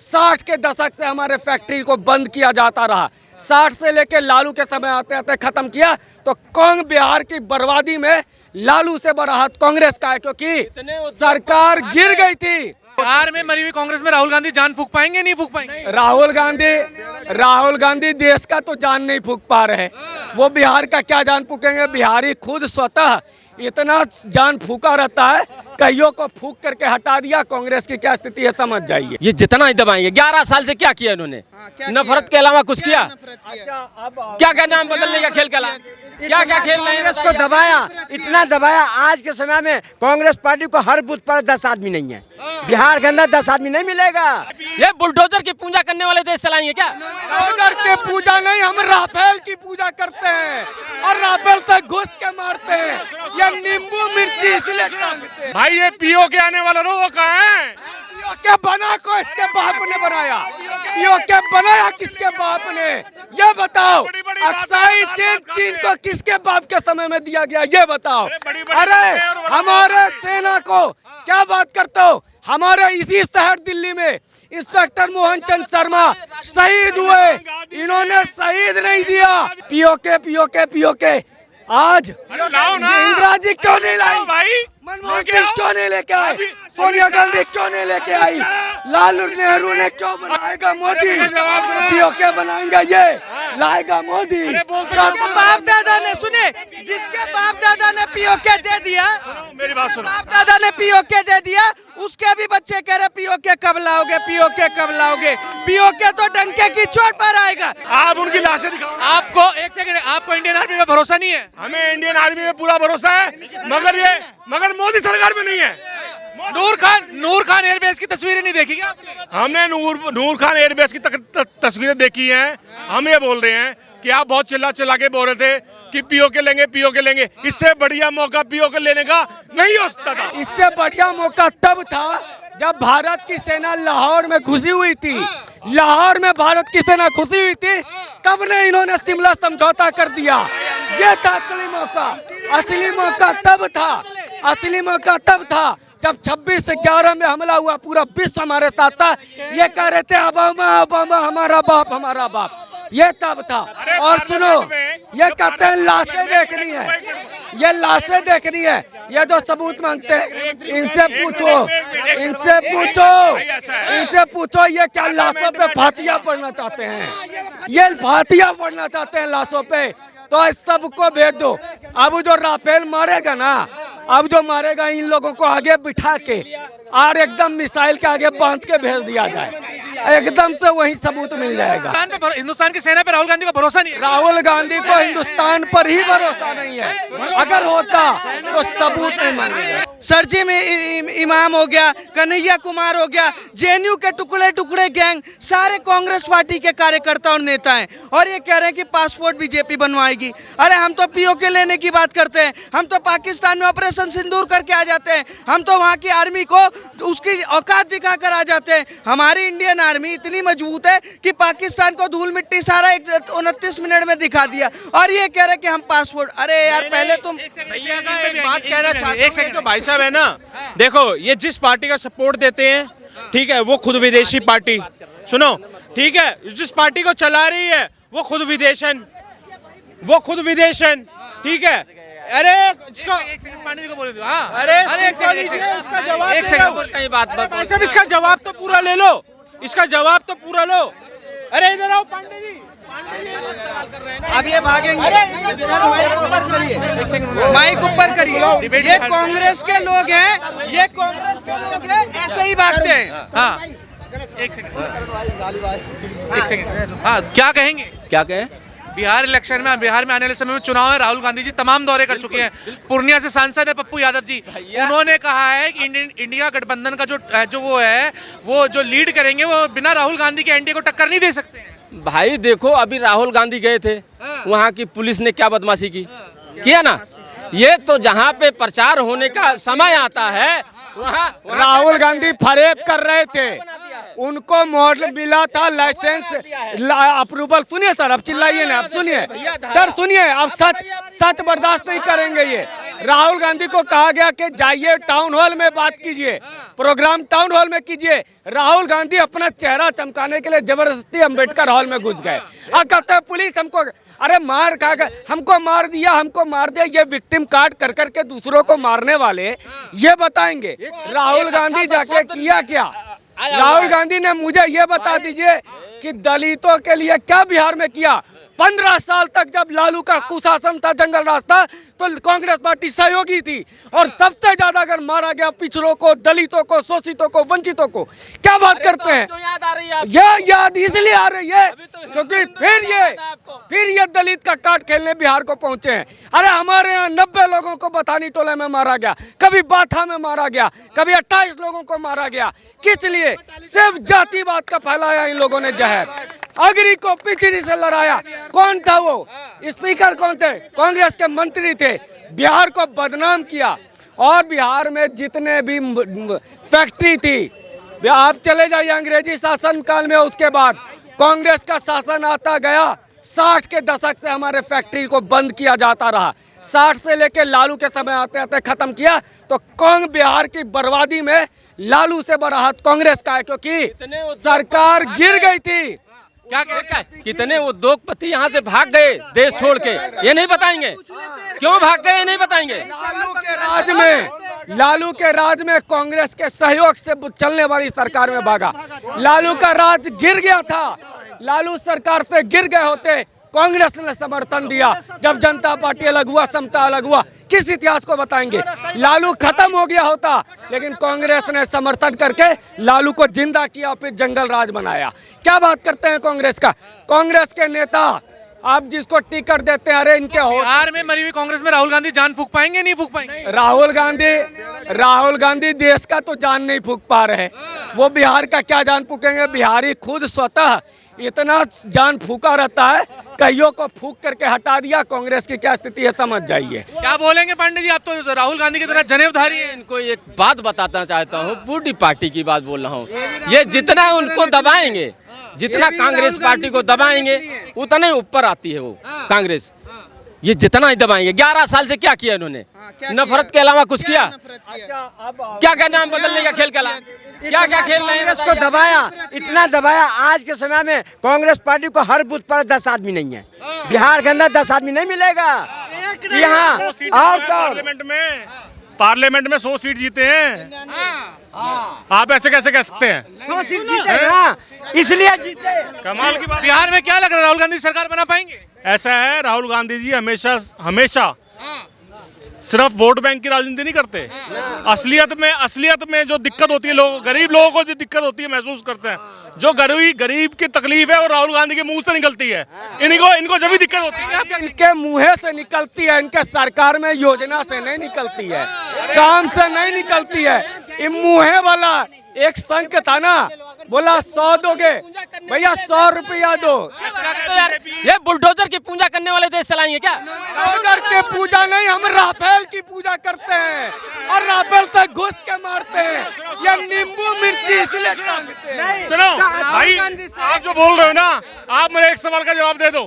60 के दशक से हमारे फैक्ट्री को बंद किया जाता रहा। 60 से लेके लालू के समय आते आते खत्म किया। तो कौन बिहार की बर्बादी में लालू से बड़ा हाथ कांग्रेस का है, क्योंकि सरकार गिर गई थी। बिहार में मरी हुई कांग्रेस में राहुल गांधी जान फूंक पाएंगे, नहीं फूंक पाएंगे? राहुल गांधी देश का तो जान नहीं फूंक पा रहे। वो बिहार का क्या जान फूकेंगे? बिहारी खुद स्वतः इतना जान फूका रहता है, कईयों को फूक करके हटा दिया। कांग्रेस की क्या स्थिति है समझ जाइए। ये जितना ही दबाएंगे, 11 साल से क्या किया इन्होंने? नफरत के अलावा कुछ किया? क्या क्या नाम बदलने का खेल खेला? क्या क्या खेल रहे हैं? कांग्रेस को दबाया, इतना दबाया। आज के समय में कांग्रेस पार्टी को हर बूथ पर 10 आदमी नहीं है। बिहार के अंदर 10 आदमी नहीं मिलेगा। ये बुलडोजर की पूजा करने वाले देश चलाएंगे क्या? बुलडोजर की पूजा नहीं, हम राफेल की पूजा करते हैं और राफेल से घुस के मारते हैं। ये नींबू मिर्ची इसलिए टांगते हैं। भाई ये पीओ के आने वाला लोग कहाँ है? पीओके बना को इसके बाप ने बनाया। पीओके बनाया किसके बाप ने? ये बताओ। अक्साई चीन को किसके बाप के समय में दिया गया? ये बताओ। अरे हमारे सेना को क्या बात करते हो? हमारे इसी शहर दिल्ली में इंस्पेक्टर मोहन चंद शर्मा शहीद हुए, इन्होंने शहीद नहीं दिया। पीओके पीओके पीओके आज इंदिरा जी क्यों नहीं लाई? मनमोहन सिंह क्यों नहीं लेके आए? सोनिया गांधी क्यों नहीं लेके आई? लालू नेहरू ने क्यों बनाएगा? मोदी पीओके बनाएंगे, ये लाएगा मोदी। बाप दादा ने सुने, जिसके बाप दादा ने पीओके दे दिया, मेरी बात सुनो। बाप दादा ने पीओके दे दिया, उसके भी बच्चे कह रहे पीओके कब लाओगे, पीओके कब लाओगे? पीओके तो डंके की चोट पर आएगा। आप उनकी लाशें दिखाओ। आपको एक सेकंड, आपको इंडियन आर्मी में भरोसा नहीं है? हमें इंडियन आर्मी में पूरा भरोसा है, मगर मोदी सरकार में नहीं है। नूर खान एयरबेस की तस्वीरें नहीं देखी क्या आपने? हमने नूर खान एयरबेस की तस्वीरें देखी हैं। हम ये बोल रहे हैं कि आप बहुत चिल्ला के बोल रहे थे कि पीओके लेंगे। इससे बढ़िया मौका पीओके लेने का नहीं हो सकता था। इससे बढ़िया मौका तब था जब भारत की सेना लाहौर में घुसी हुई थी। लाहौर में भारत की सेना घुसी हुई थी, तब ने इन्होंने शिमला समझौता कर दिया। ये था असली मौका। असली मौका तब था जब 26/11 में हमला हुआ। पूरा विश्व हमारे साथ था। ये कह रहे थे ओबामा हमारा बाप। ये तब था। और सुनो, ये कहते हैं लाशें देखनी है, ये लाशें देखनी है। ये जो सबूत मांगते हैं इनसे पूछो ये क्या लाशों पे फातिया पढ़ना चाहते हैं? ये फातिया पढ़ना चाहते हैं लाशों पे? तो इस सबको भेज दो। अब जो राफेल मारेगा ना, अब जो मारेगा, इन लोगों को आगे बिठा के और एकदम मिसाइल के आगे बांध के भेज दिया जाए, एकदम से वही सबूत मिल जाएगा। हिंदुस्तान की सेना पे राहुल गांधी को भरोसा नहीं है? राहुल गांधी को हिंदुस्तान पर ही भरोसा नहीं है। अगर होता तो सबूत नहीं मांगेगा। सरजी में इमाम हो गया, कन्हैया कुमार हो गया, जेएनयू के टुकड़े गैंग सारे कांग्रेस पार्टी के कार्यकर्ता और नेता हैं। और ये कह रहे हैं कि पासपोर्ट बीजेपी बनवाएगी। अरे हम तो पीओके लेने की बात करते हैं, हम तो पाकिस्तान में ऑपरेशन सिंदूर करके आ जाते हैं, हम तो वहाँ की आर्मी को उसकी औकात दिखा कर आ जाते हैं। हमारी इंडियन आर्मी इतनी मजबूत है कि पाकिस्तान को धूल मिट्टी सारा 29 मिनट में दिखा दिया। और ये कह रहे कि हम पासपोर्ट, अरे यार पहले तुम बात कहना चाहते हैं। भाई साहब है ना, देखो ये जिस पार्टी का सपोर्ट देते हैं, ठीक है, वो खुद विदेशी पार्टी, सुनो ठीक है, जिस पार्टी को चला रही है वो खुद विदेशन, ठीक है। अरे इसका पांडे जी को बोले दो। हाँ, अरे इसका जवाब तो पूरा ले लो, इसका जवाब तो पूरा लो। अरे इधर आओ पांडे जी। अब ये भागेंगे। माइक ऊपर करिए। ये कांग्रेस के लोग हैं, ऐसे ही भागते हैं। हाँ, एक सेकंड। हाँ, क्या कहेंगे? क्या कहें? बिहार इलेक्शन में, बिहार में आने वाले समय में चुनाव है, राहुल गांधी जी तमाम दौरे कर चुके हैं। पूर्णिया से सांसद है पप्पू यादव जी, उन्होंने कहा है कि इंडिया गठबंधन का वो जो लीड करेंगे वो बिना राहुल गांधी के एनडीए को टक्कर नहीं दे सकते हैं। भाई देखो, अभी राहुल गांधी गए थे, वहाँ की पुलिस ने क्या बदमाशी किया ना। ये तो जहाँ पे प्रचार होने का समय आता है, वहाँ राहुल गांधी फरेब कर रहे थे। उनको मॉडल मिला था, लाइसेंस अप्रूवल। सुनिए सर, अब चिल्लाइए ना, अब सुनिए सर, सुनिए। अब सच बर्दाश्त नहीं करेंगे। राहुल गांधी को कहा गया कि जाइए टाउन हॉल में बात कीजिए, प्रोग्राम टाउन हॉल में कीजिए। राहुल गांधी अपना चेहरा चमकाने के लिए जबरदस्ती अंबेडकर हॉल में घुस गए और कहते हैं पुलिस हमको, अरे मार खा गए, हमको मार दिया, हमको मार दिया। ये विक्टिम कार्ड कर करके दूसरों को मारने वाले ये बताएंगे राहुल गांधी जाके किया क्या। राहुल गांधी ने मुझे ये बता दीजिए कि दलितों के लिए क्या बिहार में किया। 15 साल तक जब लालू का कुशासन था, जंगल राज था, तो कांग्रेस पार्टी सहयोगी थी और सबसे ज्यादा अगर मारा गया पिछड़ों को, दलितों को, शोषितों को, वंचितों को। क्या बात करते हैं, याद आ रही है ये याद इसलिए आ रही है क्योंकि फिर ये दलित का कार्ड खेलने बिहार को पहुंचे हैं। अरे हमारे यहाँ 90 लोगों को बथानी टोले में मारा गया, कभी बाथा में मारा गया, कभी 28 लोगों को मारा गया। किस लिए? सिर्फ जातिवाद का फैलाया इन लोगों ने जहर। अगरी को पिछड़ी से लड़ाया। कौन था वो? स्पीकर कौन थे? कांग्रेस के मंत्री थे। बिहार को बदनाम किया और बिहार में जितने भी फैक्ट्री थी, आप चले जाइए अंग्रेजी शासन काल में, उसके बाद कांग्रेस का शासन आता गया। 60 के दशक से हमारे फैक्ट्री को बंद किया जाता रहा। 60 से लेके लालू के समय आते आते खत्म किया। तो बिहार की बर्बादी में लालू से बड़ा हाथ कांग्रेस का है, क्योंकि सरकार गिर गई थी। क्या कितने उद्योगपति यहाँ से भाग गए देश छोड़ के, ये नहीं बताएंगे क्यों भाग गए, ये नहीं बताएंगे। लालू के राज में कांग्रेस के सहयोग से चलने वाली सरकार में भागा। लालू का राज गिर गया था, लालू सरकार से गिर गए होते, कांग्रेस ने समर्थन दिया। जब जनता पार्टी अलग हुआ, समता अलग हुआ, किस इतिहास को बताएंगे? लालू खत्म हो गया होता, लेकिन कांग्रेस ने समर्थन करके लालू को जिंदा किया, फिर जंगल राज बनाया। क्या बात करते हैं कांग्रेस का? कांग्रेस के नेता आप जिसको टिकट देते हैं, अरे इनके बिहार में मरी हुई कांग्रेस में राहुल गांधी जान फूंक पाएंगे, नहीं फूंक पाएंगे? राहुल गांधी देश का तो जान नहीं फूंक पा रहे, वो बिहार का क्या जान फूकेंगे? बिहारी खुद स्वतः इतना जान फूका रहता है, कईयों को फूक करके हटा दिया। कांग्रेस की क्या स्थिति है समझ जाइए। क्या बोलेंगे पांडे जी? आप तो राहुल गांधी की तरह जनेऊधारी हैं। इनको एक बात बताना चाहता हूँ, पूरी पार्टी की बात बोल रहा हूँ। ये जितना उनको दबाएंगे, जितना कांग्रेस पार्टी को दबाएंगे, उतना ही ऊपर आती है वो कांग्रेस। ये जितना ही दबाएंगे। 11 साल से क्या किया इन्होंने? नफरत के अलावा कुछ किया? क्या क्या नाम बदलने का खेल खेला? क्या क्या खेल रहे हैं? कांग्रेस को दबाया, इतना दबाया। आज के समय में कांग्रेस पार्टी को हर बूथ पर 10 आदमी नहीं है। बिहार के अंदर 10 आदमी नहीं मिलेगा यहाँ। पार्लियामेंट में 100 सीट जीते हैं। आप ऐसे कैसे कह सकते हैं? 100 सीट जीते हैं, इसलिए जीते। कमाल की बात। बिहार में क्या लग रहा है, राहुल गांधी सरकार बना पाएंगे? ऐसा है, राहुल गांधी जी हमेशा सिर्फ वोट बैंक की राजनीति नहीं करते। असलियत में जो दिक्कत होती है, गरीब लोगों को जो दिक्कत होती है महसूस करते हैं। जो गरीब की तकलीफ है वो राहुल गांधी के मुंह से निकलती है। इनको जब भी दिक्कत होती है, इनके मुंह से निकलती है, इनके सरकार में योजना से नहीं निकलती है, काम से नहीं निकलती है। इन मुँह वाला एक संघ था ना, बोला 100 दोगे भैया, 100 रुपया दो। ये बुलडोजर की पूजा करने वाले देश चलाएंगे क्या? बुलडोजर की पूजा नहीं, हम राफेल की पूजा करते हैं और राफेल से घुस के मारते हैं। ये नींबू मिर्ची इसलिए सुनो भाई, आप जो बोल रहे हो ना, आप मेरे एक सवाल का जवाब दे दो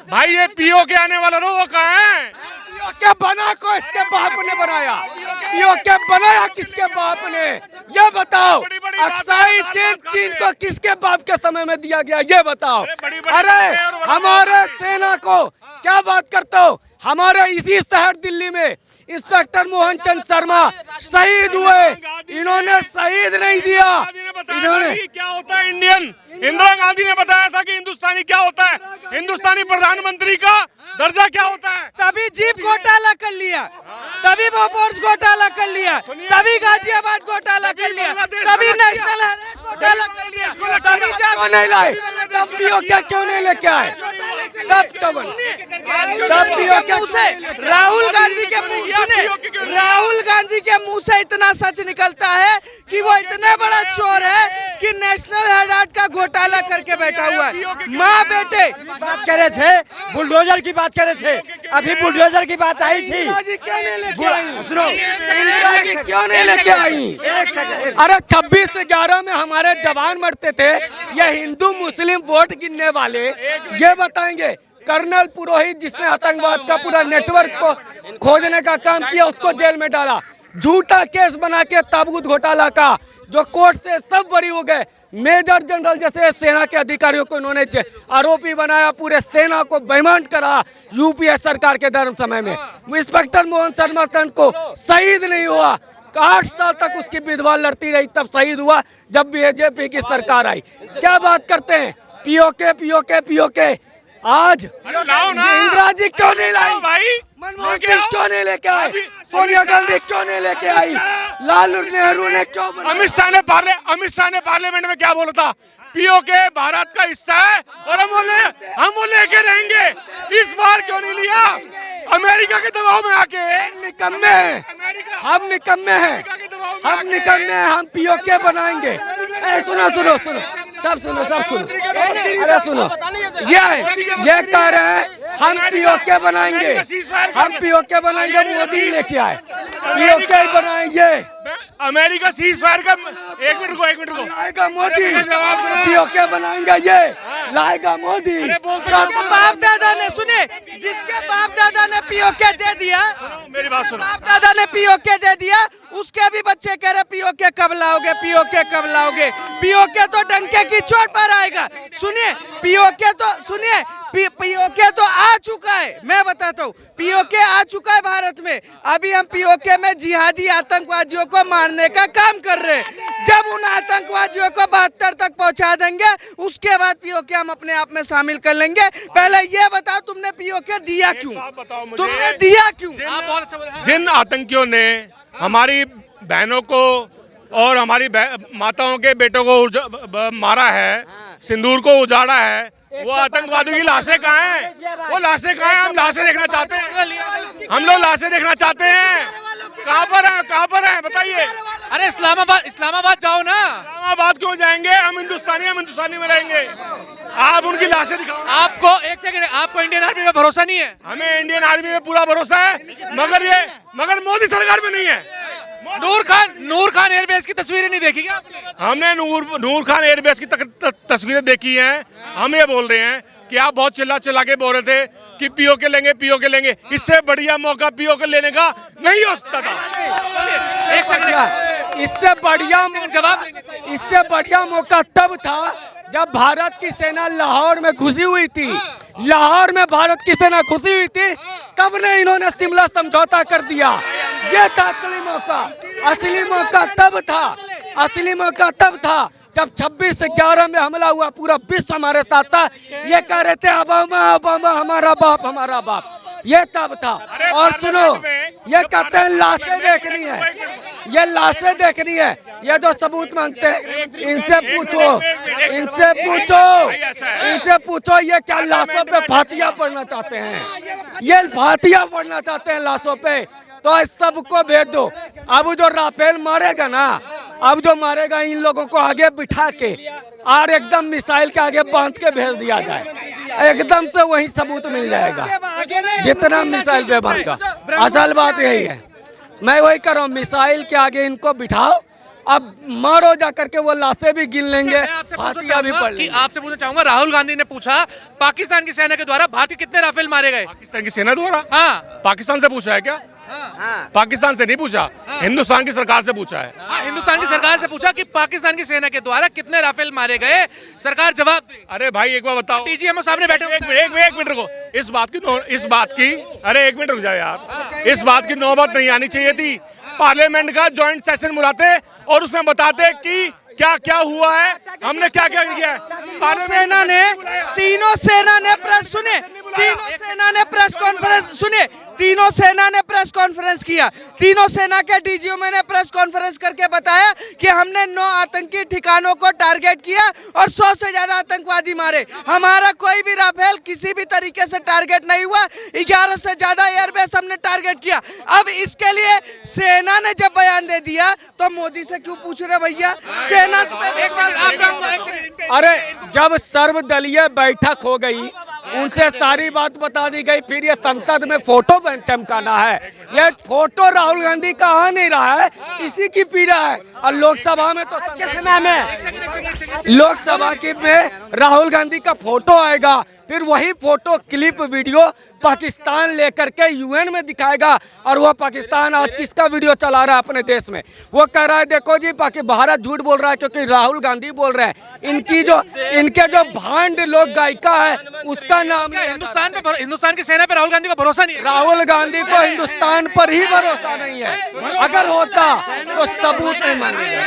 भाई। ये पीओ के आने वाला रो वो कहाँ है? के बना को इसके बाप ने बनाया, के बनाया किसके बाप ने? ये बताओ। अक्साई चीन को किसके बाप के समय में दिया गया, ये बताओ। अरे हमारे सेना को क्या बात करते हो? हमारे इसी शहर दिल्ली में इंस्पेक्टर मोहन चंद शर्मा शहीद हुए, इन्होंने शहीद नहीं दिया। इन्होंने क्या होता है इंडियन? इंदिरा गांधी ने बताया था कि हिंदुस्तानी क्या होता है, हिंदुस्तानी प्रधानमंत्री का दर्जा क्या होता है। तभी जीप घोटाला कर लिया, तभी बोफोर्स घोटाला कर लिया, तभी गाजियाबाद घोटाला कर लिया, तभी नेशनल हेराल्ड घोटाला कर लिया, तभी क्यों नहीं लाए? तब पीओ क्या क्यों नहीं लेके आए? तब पीओ क्या मुंह से राहुल गांधी के मुंह सुने, राहुल गांधी के मुंह से इतना सच निकलता है कि वो इतने बड़ा चोर है कि नेशनल हेराल्ड का घोटाला करके बैठा हुआ है। माँ बेटे बात करे थे, बुलडोजर की बात करे थे, अभी बुलडोजर की बात आई थी। सुनो, क्यों नहीं लेके आई? अरे 26/11 में हमारे जवान मरते थे, ये हिंदू मुस्लिम वोट गिनने वाले ये बताएंगे कर्नल पुरोहित जिसने आतंकवाद का पूरा नेटवर्क को खोजने का काम किया उसको जेल में डाला। झूठा केस बना के ताबूत घोटाला का जो कोर्ट से सब बरी हो गए। मेजर जनरल जैसे सेना के अधिकारियों को इन्होंने आरोपी बनाया, पूरे सेना को बेईमान करा यूपीए सरकार के धर्म समय में। इंस्पेक्टर मोहन शर्मा सन को शहीद नहीं हुआ, 8 साल तक उसकी विधवा लड़ती रही, तब शहीद हुआ जब बीजेपी की सरकार आई। क्या बात करते हैं पीओके पीओके पीओके। आज इंदिरा जी क्यों नहीं लाई भाई, मनमोहन सिंह क्यों नहीं लेके आए, सोनिया गांधी क्यों नहीं लेके आई, लाल नेहरू ने क्यों, अमित शाह ने पार्लियामेंट में क्या बोला था, पीओके भारत का हिस्सा है और हम वो लेके रहेंगे। इस बार क्यों नहीं लिया? अमेरिका के दबाव में आके निकम्मे हैं, हम निकम्मे हैं, हम निकम्मे हैं, हम पीओके बनाएंगे। सुनो सुनो सुनो सब सुनो सब सुनो, अरे सुनो, ये कह रहे हैं हम पीओके बनाएंगे, हम पीओके बनाएंगे, मोदी लेके आए पीओके बनाएंगे। अमेरिका सीज फायर का एक मिनट को लाएगा मोदी, पीओके बनाएंगे, ये लाएगा मोदी। बाप दादा ने सुने, जिसके बाप दादा ने पीओके दे दिया, मेरी बात सुनो, बाप दादा ने पीओके दे दिया, उसके भी बच्चे कह रहे पीओके कब लाओगे, पीओके कब लाओगे। पीओके तो डंके की चोट पर आएगा। सुनिए पीओके तो सुनिए, पीओके तो आ चुका है, मैं बताता हूँ पीओके आ चुका है भारत में। अभी हम पीओके में जिहादी आतंकवादियों को मारने का काम कर रहे हैं। जब उन आतंकवादियों को 72 तक पहुंचा देंगे उसके बाद पीओके हम अपने आप में शामिल कर लेंगे। पहले ये बताओ तुमने पीओके दिया क्यों, तुमने दिया क्यों? जिन आतंकियों ने हमारी बहनों को और हमारी माताओं के बेटों को मारा है, सिंदूर को उजाड़ा है, वो आतंकवादियों की लाशें कहाँ हैं? वो लाशें कहाँ हैं? हम लाशें देखना चाहते हैं, हम लोग लाशें देखना चाहते हैं। कहाँ पर हैं बताइए। अरे इस्लामाबाद जाओ ना। इस्लामाबाद क्यों जाएंगे? हम हिंदुस्तानी में रहेंगे। आप उनकी लाशें दिखाओ। आपको एक सेकंड, आपको इंडियन आर्मी पे भरोसा नहीं है? हमें इंडियन आर्मी में पूरा भरोसा है, मगर मोदी सरकार में नहीं है। नूर खान एयरबेस की तस्वीरें नहीं देखी क्या आपने? हमने नूर खान एयरबेस की तस्वीरें देखी हैं। हम ये बोल रहे हैं कि आप बहुत चिल्ला के बोल रहे थे कि पीओके लेंगे। इससे बढ़िया मौका पीओके लेने का नहीं हो सकता था। एक सेकंड, इससे बढ़िया मौका तब था जब भारत की सेना लाहौर में घुसी हुई थी। लाहौर में भारत की सेना घुसी हुई थी, तब ने इन्होंने शिमला समझौता कर दिया। ये था असली मौका। असली मौका तब था जब 26/11 में हमला हुआ, पूरा विश्व हमारे साथ था। ये कह रहे थे ओबामा हमारा बाप, ये तब था। और सुनो, ये कहते हैं लाशें देखनी है, ये लाशें देखनी है। ये जो सबूत मांगते हैं इनसे पूछो ये क्या लाशों पे फातिया पढ़ना चाहते हैं? ये फातिया पढ़ना चाहते हैं लाशों पे, तो इस सबको भेज दो। अब जो राफेल मारेगा ना, अब जो मारेगा इन लोगों को आगे बिठा के और एकदम मिसाइल के आगे बांध के भेज दिया जाए, एकदम से वही सबूत मिल जाएगा जितना मिसाइल पे बांधा। असल बात यही है, मैं वही कर रहा हूँ, मिसाइल के आगे इनको बिठाओ, अब मारो जा करके, वो लाशें भी गिन लेंगे, फातिया भी पढ़ लेंगे। आपसे पूछना चाहूंगा, राहुल गांधी ने पूछा पाकिस्तान की सेना के द्वारा भारत के कितने राफेल मारे गए? पाकिस्तान की सेना द्वारा? हाँ। पाकिस्तान से पूछा है क्या? हाँ। पाकिस्तान से नहीं पूछा, हिंदुस्तान की सरकार से पूछा है। हिंदुस्तान की सरकार से पूछा कि पाकिस्तान की सेना के द्वारा कितने राफेल मारे गए, सरकार जवाब दे। अरे भाई एक बार बताओ, डीजीएमओ सामने बैठे, एक मिनट रुको। इस बात की अरे एक मिनट रुक जाओ यार, इस बात की नौबत नहीं आनी चाहिए थी। पार्लियामेंट का जॉइंट सेशन बुलाते और उसमें बताते कि क्या क्या हुआ है, हमने क्या क्या किया है। तीनों सेना ने प्रेस सुने, तीनों सेना ने प्रेस कॉन्फ्रेंस सुने, तीनों सेना ने प्रेस कॉन्फ्रेंस किया। तीनों सेना के डीजीओ ने प्रेस कॉन्फ्रेंस करके बताया कि हमने 9 आतंकी ठिकानों को टारगेट किया और 100 से ज्यादा आतंकवादी मारे। हमारा कोई भी राफेल किसी भी तरीके से टारगेट नहीं हुआ, 11 से ज्यादा एयरबेस हमने टारगेट किया। अब इसके लिए सेना ने जब बयान दे दिया तो मोदी से क्यों पूछ रहे भैया? सेना पे विश्वास। अरे जब सर्वदलीय बैठक हो गई, उनसे सारी बात बता दी गई, फिर ये संसद में फोटो चमकाना है। ये फोटो राहुल गांधी का आ नहीं रहा है, इसी की पीड़ा है। और लोकसभा में तो लोकसभा की में राहुल गांधी का फोटो आएगा, फिर वही फोटो क्लिप वीडियो पाकिस्तान लेकर के यूएन में दिखाएगा। और वह पाकिस्तान आज किसका वीडियो चला रहा है अपने देश में? वो कह रहा है देखो जी भारत झूठ बोल रहा है क्योंकि राहुल गांधी बोल रहे हैं। इनके जो भांड लोग गायिका है उसका नाम क्या हिंदुस्तान की सेना पे राहुल गांधी को भरोसा नहीं है? राहुल गांधी को हिंदुस्तान पर ही भरोसा नहीं है। अगर होता तो सबूत नहीं मांगेगा।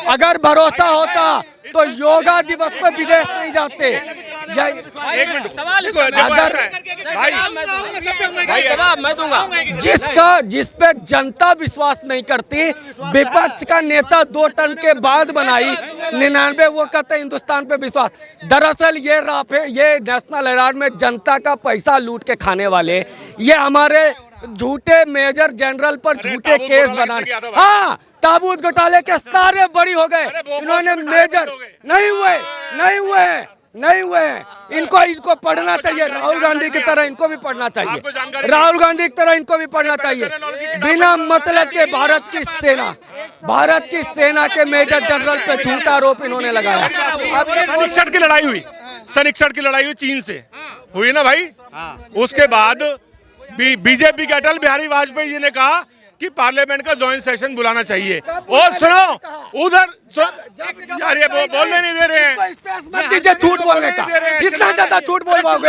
अगर भरोसा होता तो योगा दिवस पर विदेश नहीं जाते। एक मिनट सवाल अगर जवाब मैं दूंगा। जिस पे जनता विश्वास नहीं करती, विपक्ष का नेता 2 टर्म के बाद बनाई 99, वो कहते हैं हिंदुस्तान पे विश्वास। दरअसल ये नेशनल हेराल्ड में जनता का पैसा लूट के खाने वाले, ये हमारे झूठे मेजर जनरल पर झूठे केस बनाने। हाँ, ताबूत घोटाले के सारे बड़ी हो गए। इन्होंने मेजर नहीं हुए। इनको पढ़ना चाहिए। राहुल गांधी की तरह इनको भी पढ़ना चाहिए। राहुल गांधी की तरह इनको भी पढ़ना चाहिए। बिना मतलब के भारत की सेना के मेजर जनरल पे झूठा आरोप इन्होंने लगाया। सन 61 की लड़ाई हुई चीन से हुई ना भाई। उसके बाद बीजेपी के अटल बिहारी वाजपेयी जी ने कहा कि पार्लियामेंट का जॉइंट सेशन बुलाना चाहिए। और सुनो यार, ये बोलने नहीं दे रहे हैं। मत दीजिए झूठ बोलने का। इतना ज्यादा झूठ बोल पाओगे?